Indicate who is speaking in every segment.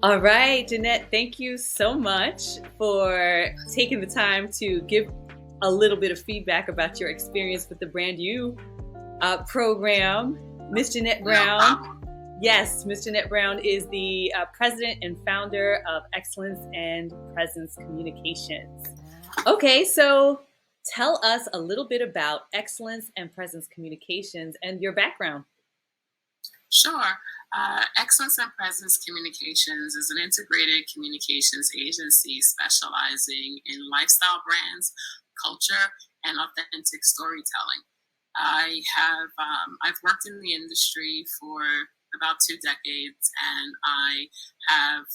Speaker 1: All right, Jeanette, thank you so much for taking the time to give a little bit of feedback about your experience with the Brand You program. Miss Jeanette
Speaker 2: No
Speaker 1: Brown.
Speaker 2: problem.
Speaker 1: Yes, Miss Jeanette Brown is the president and founder of Excellence and Presence Communications. Okay, so tell us a little bit about Excellence and Presence Communications and your background.
Speaker 2: Sure. Excellence and Presence Communications is an integrated communications agency specializing in lifestyle brands, culture, and authentic storytelling. I've worked in the industry for about 2 decades, and I have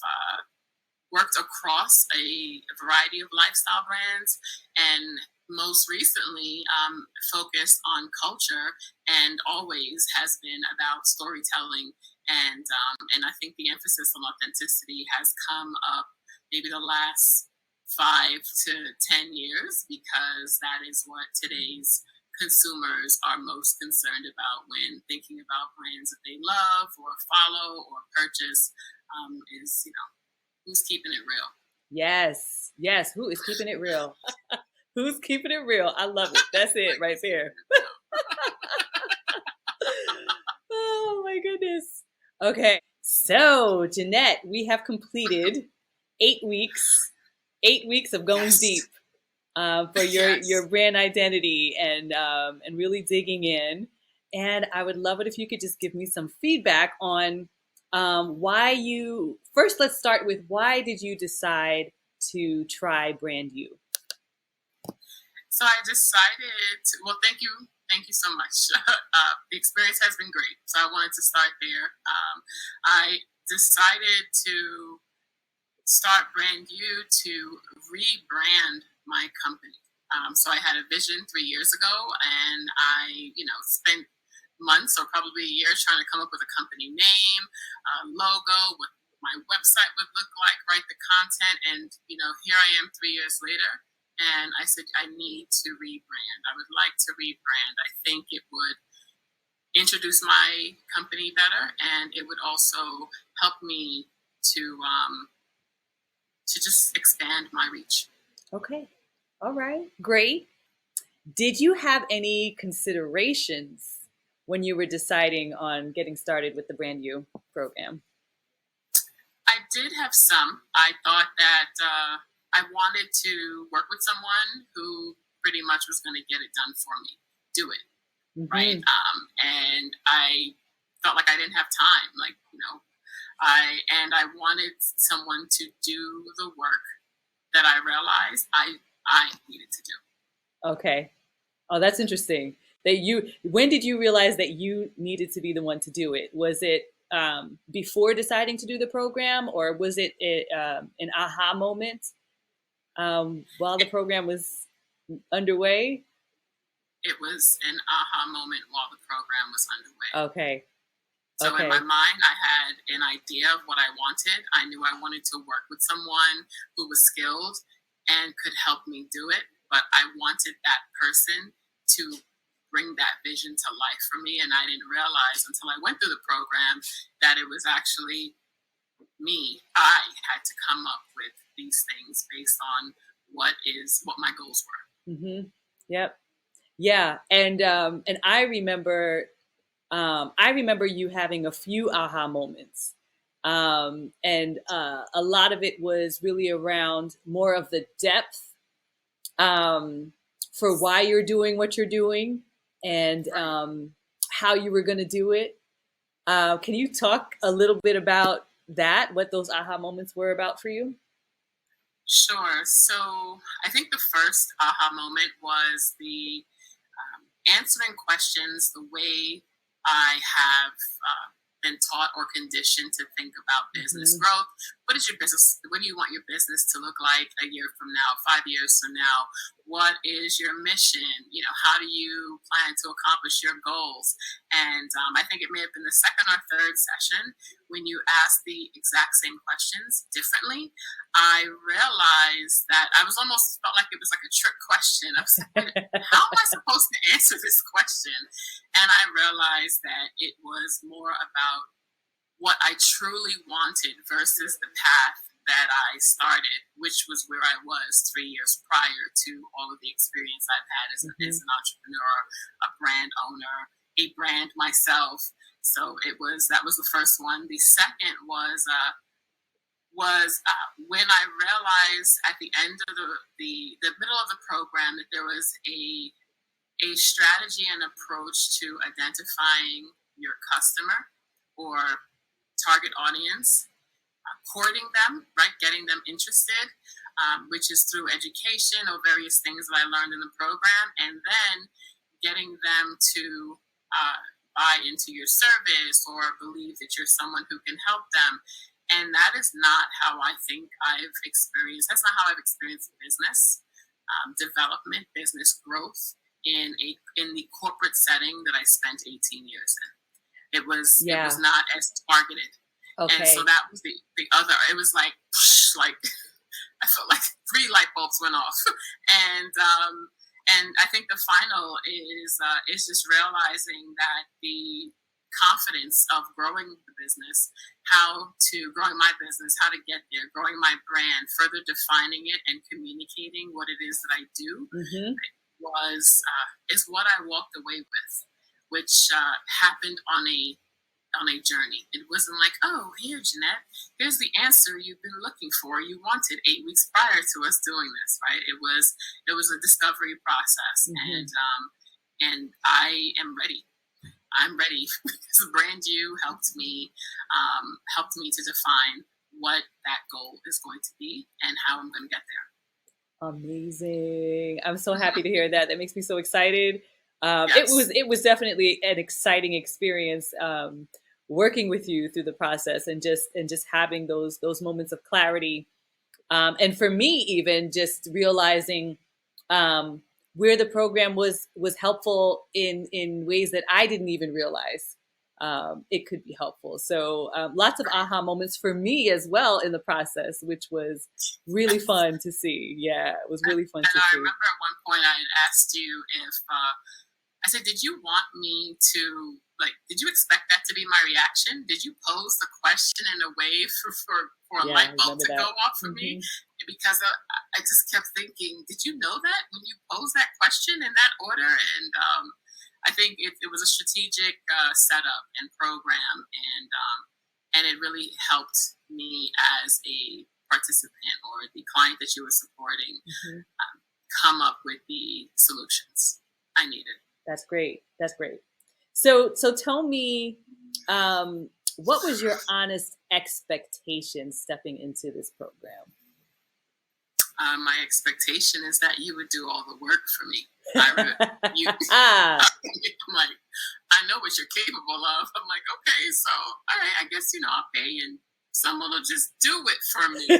Speaker 2: worked across a variety of lifestyle brands, and most recently focused on culture, and always has been about storytelling. And I think the emphasis on authenticity has come up maybe the last 5 to 10 years, because that is what today's consumers are most concerned about when thinking about brands that they love or follow or purchase. Is who's keeping it real?
Speaker 1: Yes, yes. Who is keeping it real? Who's keeping it real? I love it. That's it right there. Oh my goodness. Okay. So, Jeanette, we have completed 8 weeks, 8 weeks of going
Speaker 2: Yes.
Speaker 1: deep for
Speaker 2: Yes.
Speaker 1: your brand identity and really digging in. And I would love it if you could just give me some feedback on why you first. Let's start with why did you decide to try Brand You?
Speaker 2: So I decided to, well, thank you so much. The experience has been great. So I wanted to start there. I decided to start Brand You to rebrand my company. So I had a vision 3 years ago, and I, spent months or probably a year trying to come up with a company name, logo, what my website would look like, write the content, and here I am 3 years later. And I said, I need to rebrand. I would like to rebrand. I think it would introduce my company better, and it would also help me to just expand my reach.
Speaker 1: Okay. All right. Great. Did you have any considerations when you were deciding on getting started with the Brand You program?
Speaker 2: I did have some. I thought that I wanted to work with someone who pretty much was going to get it done for me, do it, right? And I felt like I didn't have time, I wanted someone to do the work that I realized I needed to do.
Speaker 1: Okay. Oh, that's interesting. When did you realize that you needed to be the one to do it? Was it before deciding to do the program, or was it an aha moment while the program was underway?
Speaker 2: It was an aha moment while the program was underway.
Speaker 1: Okay.
Speaker 2: So in my mind, I had an idea of what I wanted. I knew I wanted to work with someone who was skilled and could help me do it. But I wanted that person to bring that vision to life for me. And I didn't realize until I went through the program that it was actually me. I had to come up with these things based on what my goals were.
Speaker 1: Mm-hmm. Yep. Yeah. And I remember you having a few aha moments. And a lot of it was really around more of the depth for why you're doing what you're doing, and how you were going to do it. Can you talk a little bit about that, what those aha moments were about for you?
Speaker 2: Sure. So I think the first aha moment was the answering questions the way I have been taught or conditioned to think about business growth. What is your business? What do you want your business to look like a year from now, 5 years from now? What is your mission? How do you plan to accomplish your goals? And I think it may have been the second or third session when you asked the exact same questions differently. I realized that I was almost felt like it was like a trick question. I was like, how am I supposed to answer this question? And I realized that it was more about what I truly wanted versus the path that I started, which was where I was 3 years prior to all of the experience I've had as an entrepreneur, a brand owner, a brand myself. So that was the first one. The second was when I realized at the end of the middle of the program that there was a strategy and approach to identifying your customer or target audience, courting them, right, getting them interested, which is through education or various things that I learned in the program, and then getting them to buy into your service or believe that you're someone who can help them. And that is not how I think I've experienced. That's not how I've experienced business development, business growth in the corporate setting that I spent 18 years in. It was not as targeted. Okay. And so that was the other. It was like I felt like 3 light bulbs went off, and I think the final is just realizing that the confidence of growing the business, growing my business, how to get there, growing my brand, further defining it and communicating what it is that I do, is what I walked away with, which happened on a journey. It wasn't like, oh, here, Jeanette, here's the answer you've been looking for. You wanted 8 weeks prior to us doing this, right? It was a discovery process, and I am ready. I'm ready. The brand you helped me to define what that goal is going to be and how I'm going to get there.
Speaker 1: Amazing. I'm so happy to hear that. That makes me so excited.
Speaker 2: Yes.
Speaker 1: It was definitely an exciting experience working with you through the process and just having those moments of clarity. And for me, even just realizing where the program was helpful in ways that I didn't even realize it could be helpful. So lots of aha moments for me as well in the process, which was really fun to see. Yeah, it was really fun to see.
Speaker 2: I remember at one point I had asked you if I said, did you want me to, did you expect that to be my reaction? Did you pose the question in a way for a light bulb to go off for me? Because I just kept thinking, did you know that when you posed that question in that order? And I think it was a strategic setup and program, and it really helped me as a participant or the client that you were supporting come up with the solutions I needed.
Speaker 1: That's great. That's great. So tell me, what was your honest expectation stepping into this program?
Speaker 2: My expectation is that you would do all the work for me. I'm like, I know what you're capable of. I'm like, okay, so all right, I guess I'll pay and someone will just do it for me. I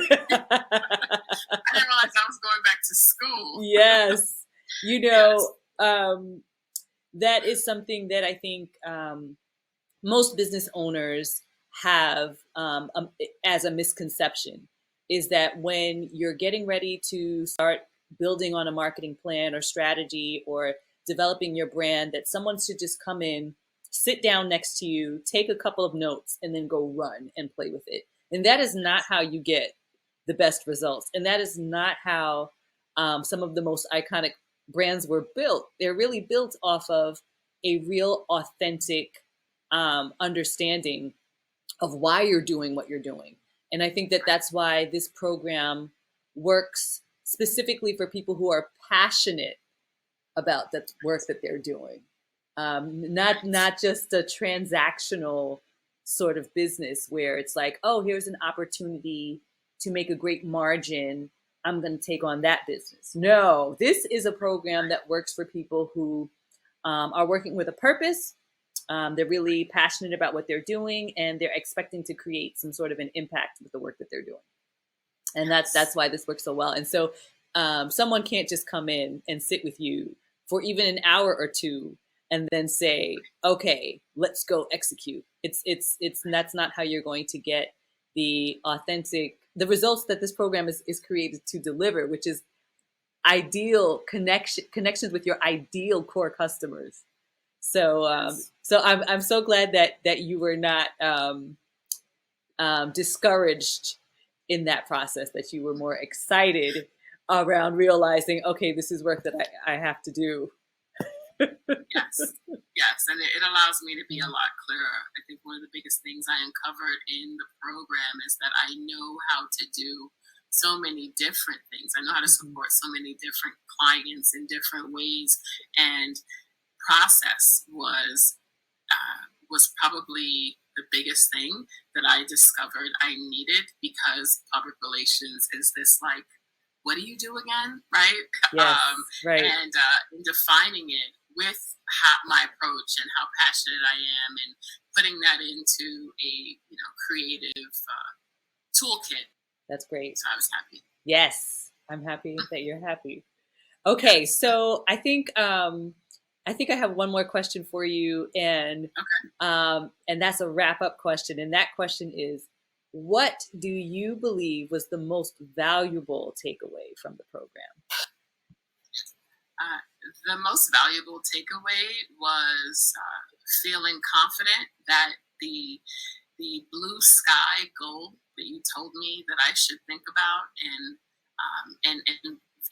Speaker 2: didn't realize I was going back to school.
Speaker 1: Yes, yes. That is something that I think most business owners have as a misconception, is that when you're getting ready to start building on a marketing plan or strategy or developing your brand, that someone should just come in, sit down next to you, take a couple of notes, and then go run and play with it. And that is not how you get the best results. And that is not how some of the most iconic brands were built. They're really built off of a real authentic understanding of why you're doing what you're doing. And I think that that's why this program works specifically for people who are passionate about the work that they're doing. Not just a transactional sort of business where it's like, oh, here's an opportunity to make a great margin, I'm going to take on that business. No, this is a program that works for people who are working with a purpose. They're really passionate about what they're doing, and they're expecting to create some sort of an impact with the work that they're doing. And that's why this works so well. And so someone can't just come in and sit with you for even an hour or two and then say, okay, let's go execute. That's not how you're going to get the results that this program is created to deliver, which is ideal connections with your ideal core customers. So I'm so glad that you were not discouraged in that process, that you were more excited around realizing, okay, this is work that I have to do.
Speaker 2: Yes, yes, and it allows me to be a lot clearer. I think one of the biggest things I uncovered in the program is that I know how to do so many different things. I know how to support so many different clients in different ways, and process was probably the biggest thing that I discovered I needed, because public relations is this like, what do you do again, right?
Speaker 1: Yes, right.
Speaker 2: And in defining it with my approach and how passionate I am, and putting that into a creative toolkit.
Speaker 1: That's great.
Speaker 2: So I was happy.
Speaker 1: Yes, I'm happy that you're happy. Okay, so I think I have one more question for you, and that's a wrap-up question. And that question is, what do you believe was the most valuable takeaway from the program?
Speaker 2: The most valuable takeaway was feeling confident that the blue sky goal that you told me that I should think about and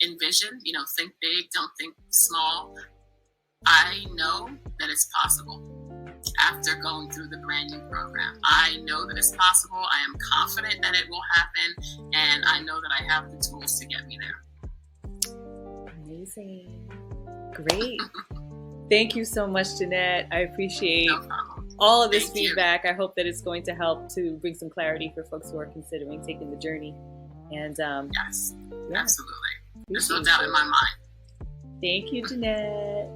Speaker 2: envision, think big, don't think small. I know that it's possible after going through the brand new program. I know that it's possible. I am confident that it will happen, and I know that I have the tools to get me there.
Speaker 1: Amazing. Great. Thank you so much, Jeanette. I appreciate all of this feedback. I hope that it's going to help to bring some clarity for folks who are considering taking the journey. And
Speaker 2: yes, absolutely. There's no doubt in my mind.
Speaker 1: Thank you, Jeanette.